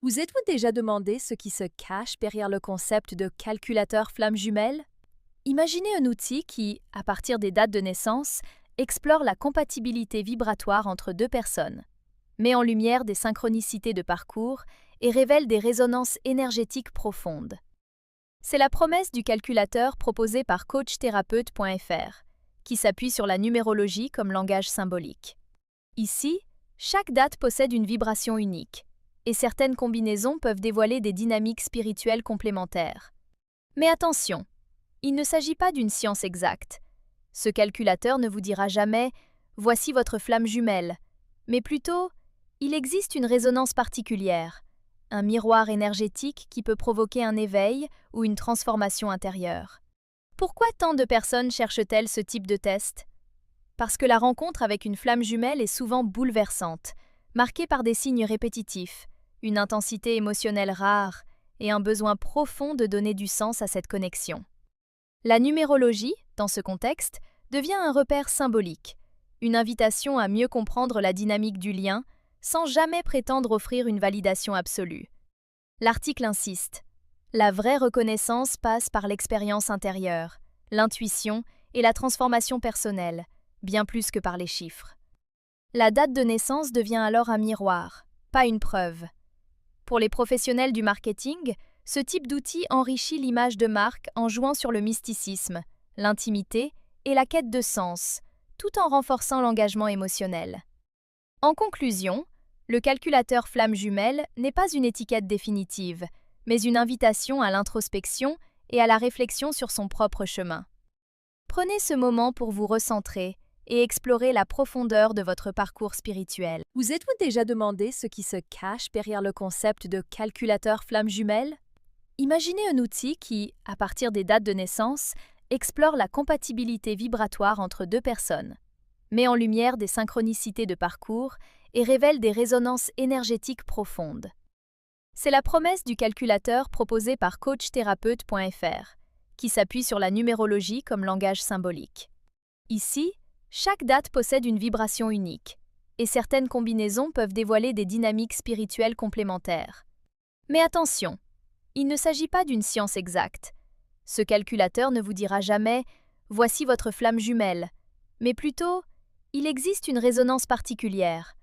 Vous êtes-vous déjà demandé ce qui se cache derrière le concept de calculateur flamme jumelle? Imaginez un outil qui, à partir des dates de naissance, explore la compatibilité vibratoire entre deux personnes, met en lumière des synchronicités de parcours et révèle des résonances énergétiques profondes. C'est la promesse du calculateur proposé par coachthérapeute.fr, qui s'appuie sur la numérologie comme langage symbolique. Ici, chaque date possède une vibration unique, et certaines combinaisons peuvent dévoiler des dynamiques spirituelles complémentaires. Mais attention, il ne s'agit pas d'une science exacte. Ce calculateur ne vous dira jamais « voici votre flamme jumelle », mais plutôt « il existe une résonance particulière », un miroir énergétique qui peut provoquer un éveil ou une transformation intérieure. Pourquoi tant de personnes cherchent-elles ce type de test? Parce que la rencontre avec une flamme jumelle est souvent bouleversante, marquée par des signes répétitifs, une intensité émotionnelle rare et un besoin profond de donner du sens à cette connexion. La numérologie, dans ce contexte, devient un repère symbolique, une invitation à mieux comprendre la dynamique du lien sans jamais prétendre offrir une validation absolue. L'article insiste. La vraie reconnaissance passe par l'expérience intérieure, l'intuition et la transformation personnelle, bien plus que par les chiffres. La date de naissance devient alors un miroir, pas une preuve. Pour les professionnels du marketing, ce type d'outil enrichit l'image de marque en jouant sur le mysticisme, l'intimité et la quête de sens, tout en renforçant l'engagement émotionnel. En conclusion, le calculateur flamme jumelle n'est pas une étiquette définitive, mais une invitation à l'introspection et à la réflexion sur son propre chemin. Prenez ce moment pour vous recentrer et explorer la profondeur de votre parcours spirituel. Vous êtes-vous déjà demandé ce qui se cache derrière le concept de calculateur flamme jumelle? Imaginez un outil qui, à partir des dates de naissance, explore la compatibilité vibratoire entre deux personnes, met en lumière des synchronicités de parcours et révèle des résonances énergétiques profondes. C'est la promesse du calculateur proposé par coachthérapeute.fr, qui s'appuie sur la numérologie comme langage symbolique. Ici, chaque date possède une vibration unique, et certaines combinaisons peuvent dévoiler des dynamiques spirituelles complémentaires. Mais attention, il ne s'agit pas d'une science exacte. Ce calculateur ne vous dira jamais « voici votre flamme jumelle », mais plutôt « il existe une résonance particulière »,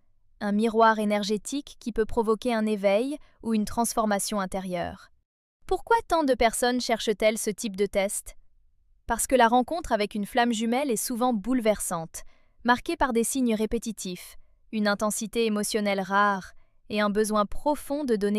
un miroir énergétique qui peut provoquer un éveil ou une transformation intérieure. Pourquoi tant de personnes cherchent-elles ce type de test? Parce que la rencontre avec une flamme jumelle est souvent bouleversante, marquée par des signes répétitifs, une intensité émotionnelle rare et un besoin profond de donner